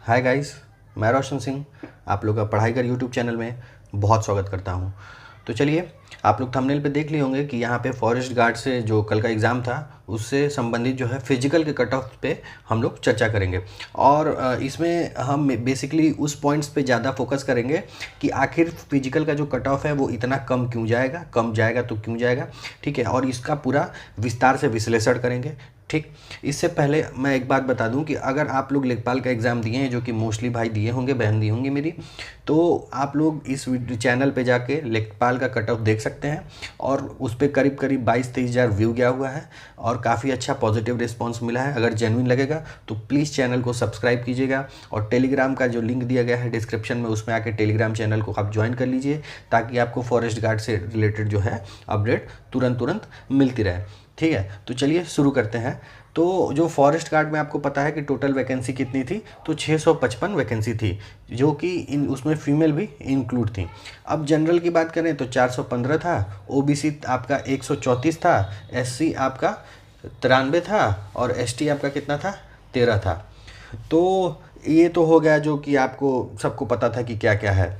Hi guys, मैं रोशन सिंह आप लोग का पढ़ाई कर यूट्यूब चैनल में बहुत स्वागत करता हूं। तो चलिए, आप लोग थंबनेल पे देख लिए होंगे कि यहाँ पे फॉरेस्ट गार्ड से जो कल का एग्ज़ाम था उससे संबंधित जो है फिजिकल के कट ऑफ पे हम लोग चर्चा करेंगे। और इसमें हम बेसिकली उस पॉइंट्स पे ज़्यादा फोकस करेंगे कि आखिर फिजिकल का जो कट ऑफ है वो इतना कम क्यों जाएगा, कम जाएगा तो क्यों जाएगा, ठीक है। और इसका पूरा विस्तार से विश्लेषण करेंगे, ठीक। इससे पहले मैं एक बात बता दूं कि अगर आप लोग लेखपाल का एग्ज़ाम दिए हैं, जो कि मोस्टली भाई दिए होंगे, बहन दी होंगी मेरी, तो आप लोग इस चैनल पे जाके लेखपाल का कट ऑफ देख सकते हैं। और उस पर करीब करीब 22-23 हज़ार व्यू गया हुआ है और काफ़ी अच्छा पॉजिटिव रिस्पांस मिला है। अगर जेन्युइन लगेगा तो प्लीज़ चैनल को सब्सक्राइब कीजिएगा और टेलीग्राम का जो लिंक दिया गया है डिस्क्रिप्शन में, उसमें आके टेलीग्राम चैनल को आप ज्वाइन कर लीजिए, ताकि आपको फॉरेस्ट गार्ड से रिलेटेड जो है अपडेट तुरंत मिलती रहे, ठीक है। तो चलिए शुरू करते हैं। तो जो फॉरेस्ट गार्ड में आपको पता है कि टोटल वैकेंसी कितनी थी, तो 655 वैकेंसी थी, जो कि उसमें फीमेल भी इंक्लूड थी। अब जनरल की बात करें तो 415 था, ओबीसी आपका 134 था, एससी आपका 93 था और एसटी आपका कितना था, 13 था। तो ये तो हो गया जो कि आपको सबको पता था कि क्या क्या है।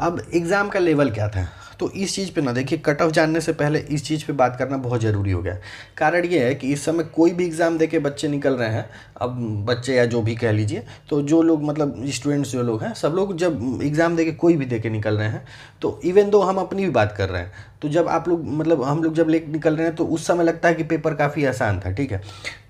अब एग्ज़ाम का लेवल क्या था, तो इस चीज़ पे ना देखिए, कट ऑफ जानने से पहले इस चीज़ पे बात करना बहुत ज़रूरी हो गया। कारण ये है कि इस समय कोई भी एग्ज़ाम दे के बच्चे निकल रहे हैं, अब बच्चे या जो भी कह लीजिए, तो जो लोग मतलब स्टूडेंट्स जो लोग हैं, सब लोग जब एग्ज़ाम दे के कोई भी दे के निकल रहे हैं, तो इवन दो हम अपनी भी बात कर रहे हैं, तो जब आप लोग मतलब हम लोग जब ले निकल रहे हैं तो उस समय लगता है कि पेपर काफ़ी आसान था, ठीक है।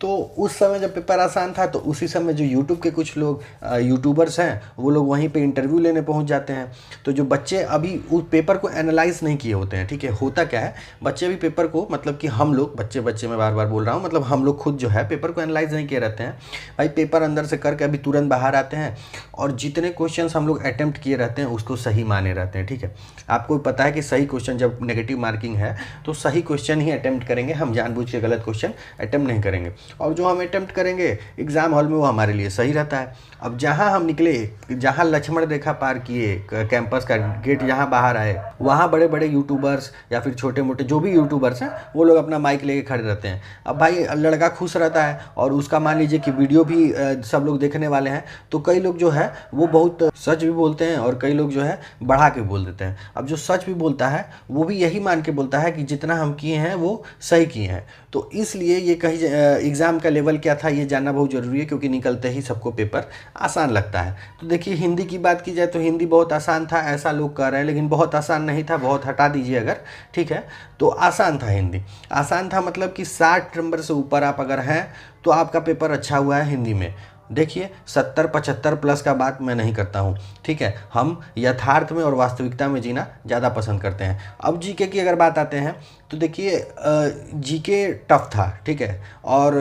तो उस समय जब पेपर आसान था तो उसी समय जो यूट्यूब के कुछ लोग यूट्यूबर्स हैं, वो लोग वहीं पे इंटरव्यू लेने पहुंच जाते हैं। तो जो बच्चे अभी उस पेपर को एनालाइज नहीं किए होते हैं, ठीक है। होता क्या है, बच्चे अभी पेपर को मतलब कि हम लोग बच्चे बच्चे मैं बार बार बोल रहा हूँ, मतलब हम लोग खुद जो है पेपर को एनालाइज नहीं किए रहते हैं भाई। पेपर अंदर से करके अभी तुरंत बाहर आते हैं और जितने क्वेश्चन हम लोग अटेम्प्ट किए रहते हैं उसको सही माने रहते हैं, ठीक है। आपको पता है कि सही क्वेश्चन जब नेगेटिव मार्किंग है तो सही क्वेश्चन ही अटेम्प्ट करेंगे, हम जानबूझ के गलत क्वेश्चन अटेम्प्ट नहीं करेंगे। और जो हम अटेम्प्ट करेंगे एग्जाम हॉल में वो हमारे लिए सही रहता है। अब जहाँ हम निकले, जहाँ लक्ष्मण रेखा पार किए, कैंपस का गेट जहाँ बाहर आए, वहाँ बड़े बड़े यूट्यूबर्स या फिर छोटे मोटे जो भी यूट्यूबर्स हैं वो लोग अपना माइक लेके खड़े रहते हैं। अब भाई लड़का खुश रहता है और उसका मान लीजिए कि वीडियो भी सब लोग देखने वाले हैं, तो कई लोग जो है वो बहुत सच भी बोलते हैं और कई लोग जो है बढ़ा के बोल देते हैं। अब जो सच भी बोलता है वो भी यही मान के बोलता है कि जितना हम किए हैं वो सही किए हैं। तो इसलिए ये कहीं एग्ज़ाम का लेवल क्या था ये जानना बहुत ज़रूरी है, क्योंकि निकलते ही सबको पेपर आसान लगता है। तो देखिए, हिंदी की बात की जाए तो हिंदी बहुत आसान था ऐसा लोग कह रहे हैं, लेकिन बहुत आसान नहीं था, बहुत हटा दीजिए अगर, ठीक है। तो आसान था, हिंदी आसान था, मतलब कि 60 नंबर से ऊपर आप अगर हैं तो आपका पेपर अच्छा हुआ है हिंदी में। देखिए 70-75 प्लस का बात मैं नहीं करता हूँ, ठीक है। हम यथार्थ में और वास्तविकता में जीना ज़्यादा पसंद करते हैं। अब जीके की अगर बात आते हैं तो देखिए जीके टफ था, ठीक है। और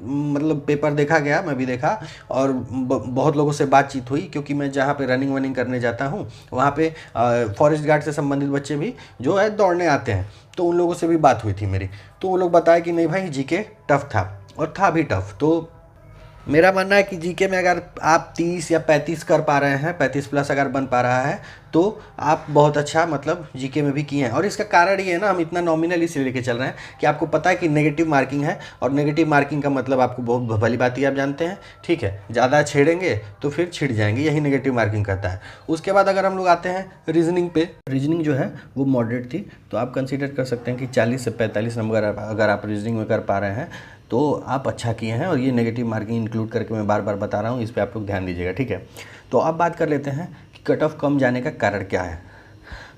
मतलब पेपर देखा गया, मैं भी देखा और बहुत लोगों से बातचीत हुई, क्योंकि मैं जहाँ पे रनिंग वनिंग करने जाता हूँ वहाँ पे फॉरेस्ट गार्ड से संबंधित बच्चे भी जो है दौड़ने आते हैं, तो उन लोगों से भी बात हुई थी मेरी। तो वो लोग बताए कि नहीं भाई जीके टफ था, और था भी टफ। तो मेरा मानना है कि जीके में अगर आप 30 या 35 कर पा रहे हैं, 35 प्लस अगर बन पा रहा है, तो आप बहुत अच्छा मतलब जीके में भी किए हैं। और इसका कारण ये है ना, हम इतना नॉमिनल इसलिए लेके चल रहे हैं कि आपको पता है कि नेगेटिव मार्किंग है, और नेगेटिव मार्किंग का मतलब आपको बहुत भली बात ही आप जानते हैं, ठीक है। ज़्यादा छेड़ेंगे तो फिर छिड़ जाएंगे, यही नेगेटिव मार्किंग कहता है। उसके बाद अगर हम लोग आते हैं रीजनिंग पे, रीजनिंग जो है वो मॉडरेट थी, तो आप कंसिडर कर सकते हैं कि 40 से 45 नंबर अगर आप रीजनिंग में कर पा रहे हैं तो आप अच्छा किए हैं। और ये नेगेटिव मार्किंग इंक्लूड करके मैं बार बार बता रहा हूँ, इस पर आप लोग ध्यान दीजिएगा, ठीक है। तो अब बात कर लेते हैं कि कट ऑफ कम जाने का कारण क्या है।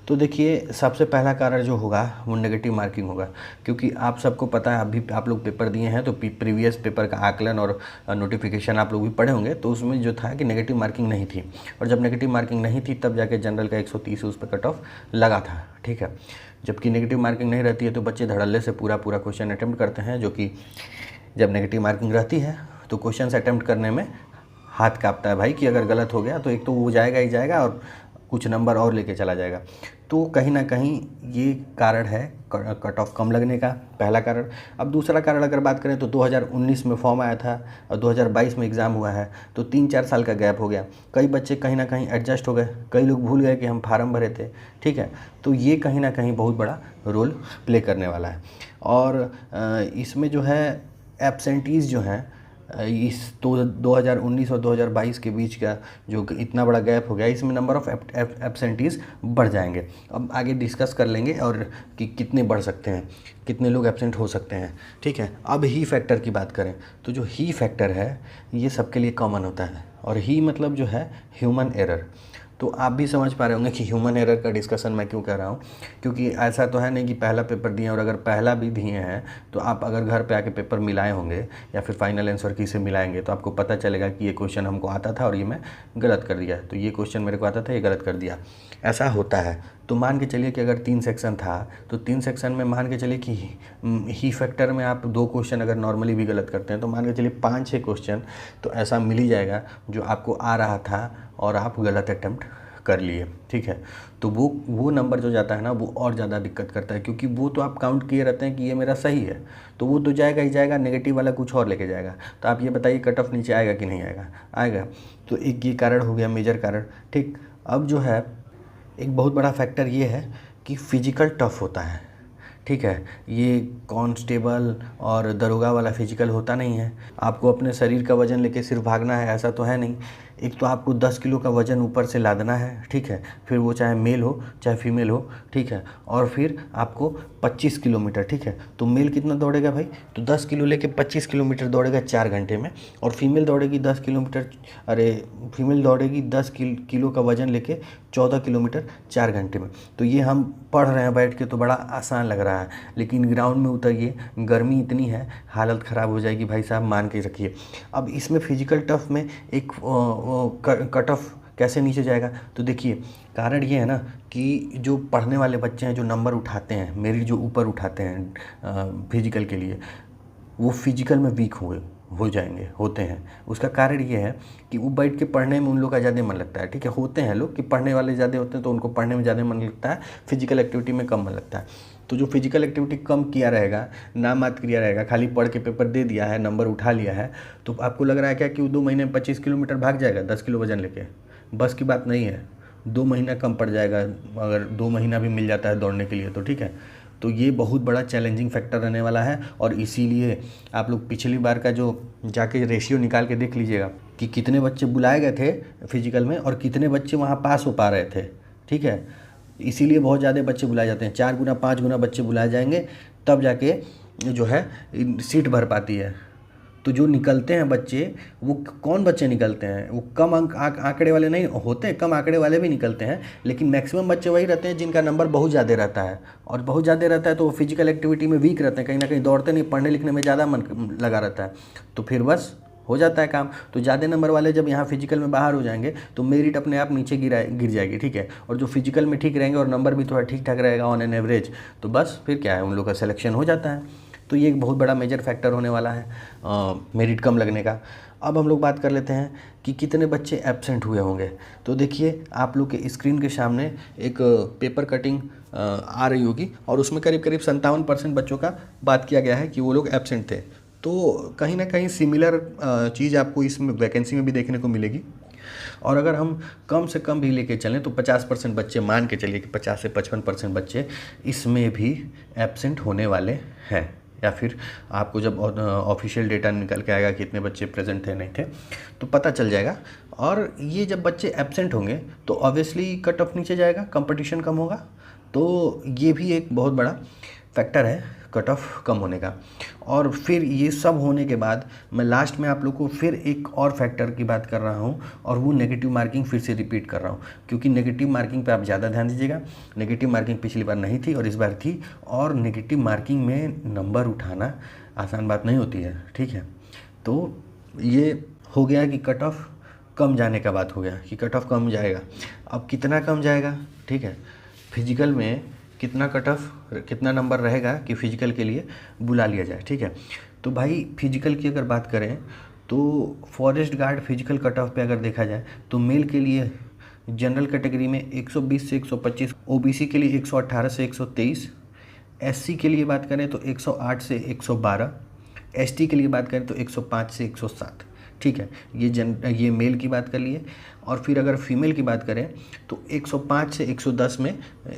तो देखिए, सबसे पहला कारण जो होगा वो नेगेटिव मार्किंग होगा, क्योंकि आप सबको पता है, अभी आप लोग पेपर दिए हैं तो प्रीवियस पेपर का आकलन और नोटिफिकेशन आप लोग भी पढ़े होंगे, तो उसमें जो था कि नेगेटिव मार्किंग नहीं थी। और जब नेगेटिव मार्किंग नहीं थी तब जाके जनरल का 130 उस पर कट ऑफ लगा था, ठीक है। जबकि नेगेटिव मार्किंग नहीं रहती है तो बच्चे धड़ल्ले से पूरा क्वेश्चन अटैम्प्ट करते हैं, जो कि जब नेगेटिव मार्किंग रहती है तो क्वेश्चन अटैम्प्ट करने में हाथ कांपता है भाई, कि अगर गलत हो गया तो एक तो वो जाएगा ही जाएगा और कुछ नंबर और लेके चला जाएगा। तो कहीं ना कहीं ये कारण है कट ऑफ कम लगने का, पहला कारण। अब दूसरा कारण अगर बात करें तो 2019 में फॉर्म आया था और 2022 में एग्ज़ाम हुआ है, तो 3-4 साल का गैप हो गया। कई बच्चे कहीं ना कहीं एडजस्ट हो गए, कई लोग भूल गए कि हम फार्म भरे थे, ठीक है। तो ये कहीं ना कहीं बहुत बड़ा रोल प्ले करने वाला है। और इसमें जो है एब्सेंटीज़ जो हैं इस 2019 और 2022 के बीच का जो इतना बड़ा गैप हो गया, इसमें नंबर ऑफ़ एब्सेंटीज़ बढ़ जाएंगे। अब आगे डिस्कस कर लेंगे और कि कितने बढ़ सकते हैं, कितने लोग एब्सेंट हो सकते हैं, ठीक है। अब ही फैक्टर की बात करें तो जो ही फैक्टर है ये सबके लिए कॉमन होता है, और ही मतलब जो है ह्यूमन एरर। तो आप भी समझ पा रहे होंगे कि ह्यूमन एरर का डिस्कशन मैं क्यों कर रहा हूँ, क्योंकि ऐसा तो है नहीं कि पहला पेपर दिए, और अगर पहला भी दिए हैं तो आप अगर घर पे आके पेपर मिलाए होंगे या फिर फाइनल आंसर की से मिलाएंगे तो आपको पता चलेगा कि ये क्वेश्चन हमको आता था और ये मैं गलत कर दिया, तो ये क्वेश्चन मेरे को आता था, ये गलत कर दिया, ऐसा होता है। तो मान के चलिए कि अगर 3 सेक्शन था तो 3 सेक्शन में मान के चलिए कि ही फैक्टर में आप 2 क्वेश्चन अगर नॉर्मली भी गलत करते हैं तो मान के चलिए 5-6 क्वेश्चन तो ऐसा मिल ही जाएगा जो आपको आ रहा था और आप गलत अटैम्प्ट कर लिए, ठीक है। तो वो नंबर जो जाता है ना वो और ज़्यादा दिक्कत करता है, क्योंकि वो तो आप काउंट किए रहते हैं कि ये मेरा सही है, तो वो तो जाएगा ही जाएगा, नेगेटिव वाला कुछ और लेके जाएगा। तो आप ये बताइए कट ऑफ नीचे आएगा कि नहीं आएगा? आएगा। तो एक ये कारण हो गया, मेजर कारण, ठीक। अब जो है एक बहुत बड़ा फैक्टर ये है कि फिजिकल टफ होता है, ठीक है। ये कांस्टेबल और दरोगा वाला फिजिकल होता नहीं है। आपको अपने शरीर का वज़न लेके सिर्फ भागना है, ऐसा तो है नहीं। एक तो आपको 10 किलो का वज़न ऊपर से लादना है, ठीक है, फिर वो चाहे मेल हो चाहे फीमेल हो, ठीक है, और फिर आपको 25 किलोमीटर, ठीक है। तो मेल कितना दौड़ेगा भाई? तो 10 किलो लेके 25 किलोमीटर दौड़ेगा 4 घंटे में, और फीमेल दौड़ेगी 10 किलोमीटर, अरे फीमेल दौड़ेगी 10 किलो का वज़न लेके 14 किलोमीटर 4 घंटे में। तो ये हम पढ़ रहे हैं बैठ के तो बड़ा आसान लग रहा है, लेकिन ग्राउंड में उतरिए, गर्मी इतनी है, हालत ख़राब हो जाएगी भाई साहब, मान के रखिए। अब इसमें फिजिकल टफ में एक कट ऑफ कैसे नीचे जाएगा? तो देखिए कारण ये है ना कि जो पढ़ने वाले बच्चे हैं, जो नंबर उठाते हैं, मेरी जो ऊपर उठाते हैं फिजिकल के लिए, वो फिजिकल में वीक होते हैं। उसका कारण ये है कि वो बैठ के पढ़ने में उन लोग का ज़्यादा मन लगता है, ठीक है। होते हैं लोग कि पढ़ने वाले ज़्यादा होते हैं तो उनको पढ़ने में ज़्यादा मन लगता है, फिजिकल एक्टिविटी में कम मन लगता है। तो जो फिजिकल एक्टिविटी कम किया रहेगा, नाम मात्र किया रहेगा, खाली पढ़ के पेपर दे दिया है, नंबर उठा लिया है, तो आपको लग रहा है क्या कि वो 2 महीने में 25 किलोमीटर भाग जाएगा 10 किलो वजन लेके? बस की बात नहीं है, 2 महीना कम पड़ जाएगा, अगर 2 महीना भी मिल जाता है दौड़ने के लिए तो, ठीक है। तो ये बहुत बड़ा चैलेंजिंग फैक्टर रहने वाला है, और इसीलिए आप लोग पिछली बार का जो जाके रेशियो निकाल के देख लीजिएगा कि कितने बच्चे बुलाए गए थे फिजिकल में और कितने बच्चे वहाँ पास हो पा रहे थे, ठीक है। इसीलिए बहुत ज़्यादा बच्चे बुलाए जाते हैं, 4 गुना 5 गुना बच्चे बुलाए जाएंगे तब जाके जो है सीट भर पाती है। तो जो निकलते हैं बच्चे, वो कौन बच्चे निकलते हैं? वो कम आंकड़े वाले नहीं होते, कम आंकड़े वाले भी निकलते हैं, लेकिन मैक्सिमम बच्चे वही रहते हैं जिनका नंबर बहुत ज़्यादा रहता है, और बहुत ज़्यादा रहता है तो वो फिजिकल एक्टिविटी में वीक रहते हैं, कहीं ना कहीं दौड़ते नहीं, पढ़ने लिखने में ज़्यादा मन लगा रहता है, तो फिर बस हो जाता है काम। तो ज़्यादा नंबर वाले जब यहाँ फिजिकल में बाहर हो जाएंगे तो मेरिट अपने आप नीचे गिर जाएगी, ठीक है। और जो फिजिकल में ठीक रहेंगे और नंबर भी थोड़ा ठीक ठाक रहेगा ऑन एन एवरेज, तो बस फिर क्या है, उन लोग का सिलेक्शन हो जाता है। तो ये एक बहुत बड़ा मेजर फैक्टर होने वाला है मेरिट कम लगने का। अब हम लोग बात कर लेते हैं कि कितने बच्चे एब्सेंट हुए होंगे। तो देखिए आप लोग के स्क्रीन के सामने एक पेपर कटिंग आ रही होगी, और उसमें करीब करीब 57% बच्चों का बात किया गया है कि वो लोग एब्सेंट थे। तो कहीं ना कहीं सिमिलर चीज़ आपको इसमें वैकेंसी में भी देखने को मिलेगी। और अगर हम कम से कम भी लेके चलें तो 50% बच्चे, मान के चलिए कि 50 से 55% बच्चे इसमें भी एब्सेंट होने वाले हैं, या फिर आपको जब ऑफिशियल डेटा निकल के आएगा कि इतने बच्चे प्रेजेंट थे नहीं थे तो पता चल जाएगा। और ये जब बच्चे एब्सेंट होंगे तो ऑब्वियसली कट ऑफ नीचे जाएगा, कंपटीशन कम होगा, तो ये भी एक बहुत बड़ा फैक्टर है कट ऑफ कम होने का। और फिर ये सब होने के बाद मैं लास्ट में आप लोग को फिर एक और फैक्टर की बात कर रहा हूँ, और वो नेगेटिव मार्किंग फिर से रिपीट कर रहा हूँ, क्योंकि नेगेटिव मार्किंग पे आप ज़्यादा ध्यान दीजिएगा। नेगेटिव मार्किंग पिछली बार नहीं थी और इस बार थी, और नेगेटिव मार्किंग में नंबर उठाना आसान बात नहीं होती है, ठीक है। तो ये हो गया कि कट ऑफ कम जाने का बात हो गया कि कट ऑफ कम जाएगा। अब कितना कम जाएगा, ठीक है, फिजिकल में कितना कट ऑफ, कितना नंबर रहेगा कि फिजिकल के लिए बुला लिया जाए, ठीक है। तो भाई फिजिकल की अगर बात करें तो forest guard physical cut off पे अगर देखा जाए तो मेल के लिए जनरल कैटेगरी में 120 से 125, ओबीसी के लिए 118 से 123, एससी के लिए बात करें तो 108 से 112, एसटी के लिए बात करें तो 105 से 107, ठीक है। ये मेल की बात कर लिए। और फिर अगर फीमेल की बात करें तो 105 से 110 में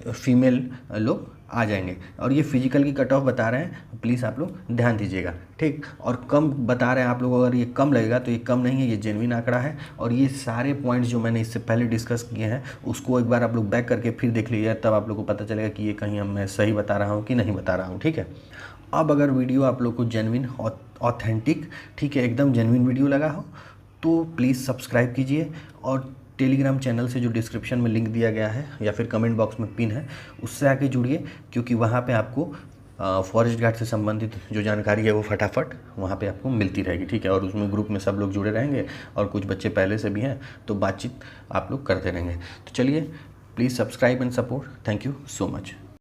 फीमेल लोग आ जाएंगे। और ये फिजिकल की कट ऑफ बता रहे हैं, प्लीज़ आप लोग ध्यान दीजिएगा, ठीक। और कम बता रहे हैं आप लोग, अगर ये कम लगेगा तो ये कम नहीं है, ये जेन्युइन आंकड़ा है। और ये सारे पॉइंट्स जो मैंने इससे पहले डिस्कस किए हैं उसको एक बार आप लोग बैक करके फिर देख लीजिए, तब आप लोग को पता चलेगा कि ये कहीं मैं सही बता रहा हूँ कि नहीं बता रहा हूँ, ठीक है। अब अगर वीडियो आप लोग को जेन्युइन, ऑथेंटिक, ठीक है, एकदम जेन्युइन वीडियो लगा हो तो प्लीज़ सब्सक्राइब कीजिए। और टेलीग्राम चैनल से जो डिस्क्रिप्शन में लिंक दिया गया है या फिर कमेंट बॉक्स में पिन है उससे आके जुड़िए, क्योंकि वहाँ पे आपको फॉरेस्ट गार्ड से संबंधित जो जानकारी है वो फटाफट वहाँ पे आपको मिलती रहेगी, ठीक है। और उसमें ग्रुप में सब लोग जुड़े रहेंगे और कुछ बच्चे पहले से भी हैं तो बातचीत आप लोग करते रहेंगे। तो चलिए, please subscribe and support. Thank you so much.